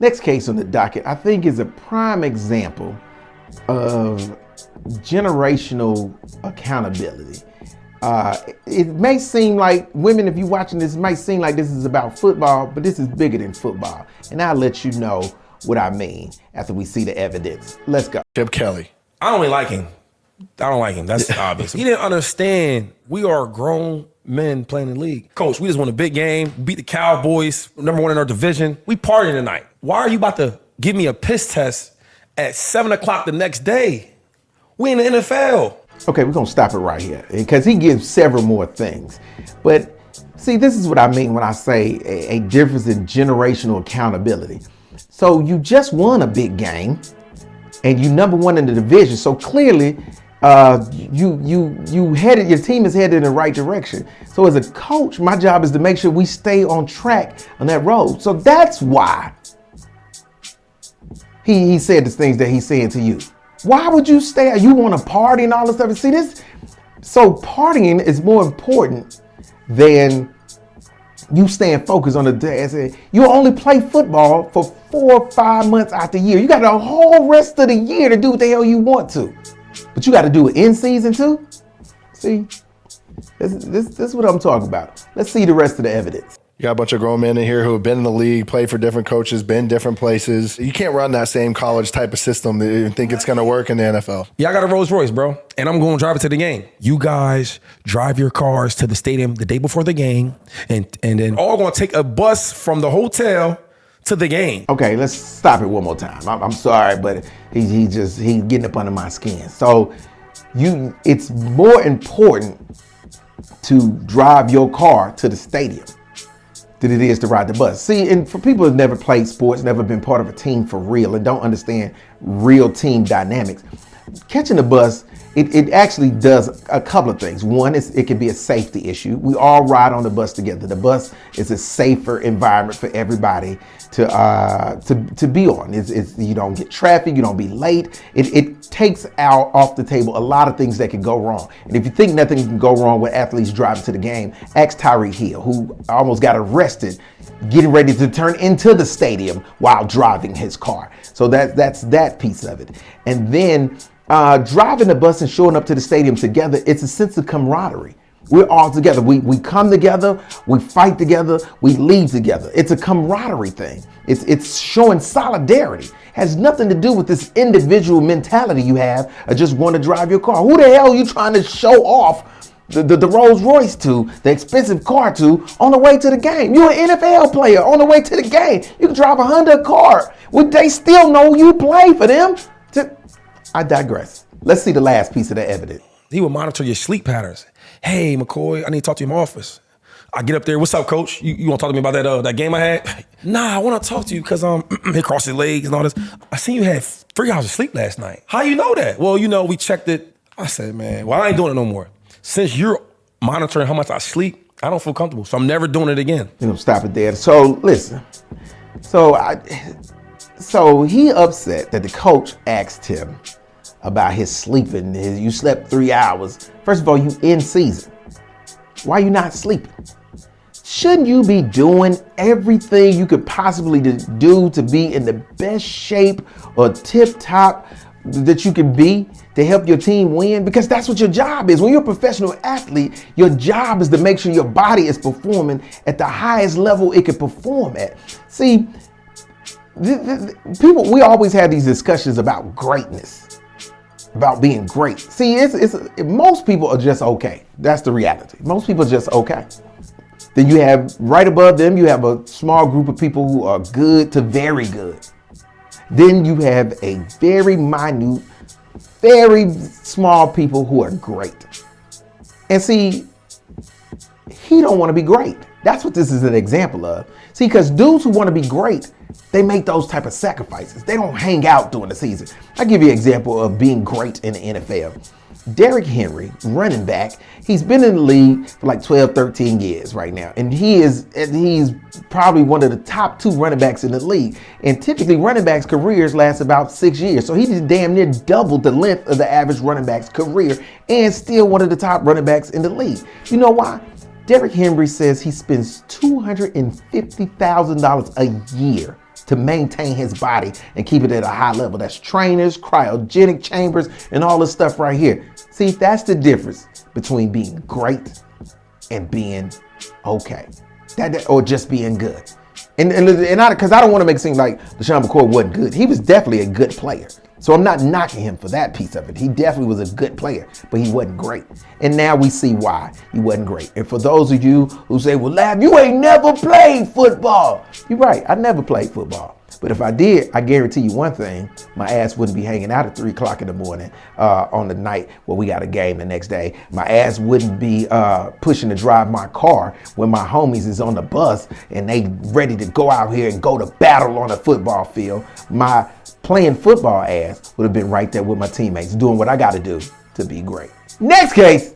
Next case on the docket, I think, is a prime example of generational accountability. It may seem like, women, if you're watching this, it might seem like this is about football, but this is bigger than football. And I'll let you know what I mean after we see the evidence. Let's go. Chip Kelly. I don't really like him. That's obvious. He didn't understand we are grown men playing in the league. Coach, we just won a big game, beat the Cowboys, #1 in our division. We partying tonight. Why are you about to give me a piss test at 7 o'clock the next day? We in the NFL. Okay, we're gonna stop it right here because he gives several more things. But see, this is what I mean when I say a difference in generational accountability. So you just won a big game and you #1 in the division. So clearly your team is headed in the right direction. So as a coach, my job is to make sure we stay on track on that road. So that's why he said the things that he's saying to you. Why would you stay? You want to party and all this stuff? See this? So partying is more important than you staying focused on the day. You only play football for 4 or 5 months out the year. You got the whole rest of the year to do what the hell you want to. But you got to do it in season too? See, this is what I'm talking about. Let's see the rest of the evidence. You got a bunch of grown men in here who have been in the league, played for different coaches, been different places. You can't run that same college type of system and think it's going to work in the NFL. Yeah, I got a Rolls Royce, bro, and I'm going to drive it to the game. You guys drive your cars to the stadium the day before the game, and then all going to take a bus from the hotel to the game. Okay, let's stop it one more time. I'm sorry, but he's getting up under my skin. So it's more important to drive your car to the stadium than it is to ride the bus. See, and for people who've never played sports, never been part of a team for real, and don't understand real team dynamics, catching the bus, it actually does a couple of things. One is it can be a safety issue. We all ride on the bus together. The bus is a safer environment for everybody to be on. You don't get traffic, you don't be late. It takes out off the table a lot of things that can go wrong. And if you think nothing can go wrong with athletes driving to the game, ask Tyreek Hill, who almost got arrested getting ready to turn into the stadium while driving his car. So that's that piece of it. And then driving the bus and showing up to the stadium together, it's a sense of camaraderie. We're all together. We come together, we fight together, we leave together. It's a camaraderie thing. It's showing solidarity. Has nothing to do with this individual mentality you have of just want to drive your car. Who the hell are you trying to show off the Rolls Royce to, the expensive car to, on the way to the game? You're an NFL player on the way to the game. You can drive a Honda car. Would they still know you play for them? I digress. Let's see the last piece of the evidence. He will monitor your sleep patterns. Hey, McCoy, I need to talk to you in my office. I get up there. What's up, coach? You want to talk to me about that game I had? Nah, I want to talk to you because he crossed his legs and all this. I seen you had 3 hours of sleep last night. How you know that? Well, we checked it. I said, man, well, I ain't doing it no more. Since you're monitoring how much I sleep, I don't feel comfortable. So I'm never doing it again. Stop it there. So listen. So he upset that the coach asked him about his sleeping. You slept 3 hours. First of all, you in season. Why are you not sleeping? Shouldn't you be doing everything you could possibly do to be in the best shape or tip top that you can be to help your team win? Because that's what your job is. When you're a professional athlete, your job is to make sure your body is performing at the highest level it can perform at. See, people, we always have these discussions about greatness. About being great. See, most people are just okay. That's the reality. Most people are just okay. Then you have right above them, you have a small group of people who are good to very good. Then you have a very minute, very small people who are great. And see, he don't want to be great. That's what this is an example of. See, because dudes who want to be great, they make those type of sacrifices. They don't hang out during the season. I'll give you an example of being great in the NFL. Derrick Henry, running back, he's been in the league for like 12, 13 years right now. And he's probably one of the top 2 running backs in the league. And typically running backs' careers last about 6 years. So he just damn near doubled the length of the average running back's career and still one of the top running backs in the league. You know why? Derrick Henry says he spends $250,000 a year to maintain his body and keep it at a high level. That's trainers, cryogenic chambers, and all this stuff right here. See, that's the difference between being great and being okay, or just being good. And because I don't want to make it seem like LeSean McCoy wasn't good. He was definitely a good player. So I'm not knocking him for that piece of it. He definitely was a good player, but he wasn't great. And now we see why he wasn't great. And for those of you who say, well, Lab, you ain't never played football. You're right, I never played football. But if I did, I guarantee you one thing, my ass wouldn't be hanging out at 3 o'clock in the morning on the night where we got a game the next day. My ass wouldn't be pushing to drive my car when my homies is on the bus and they ready to go out here and go to battle on a football field. My playing football ass would have been right there with my teammates doing what I got to do to be great. Next case.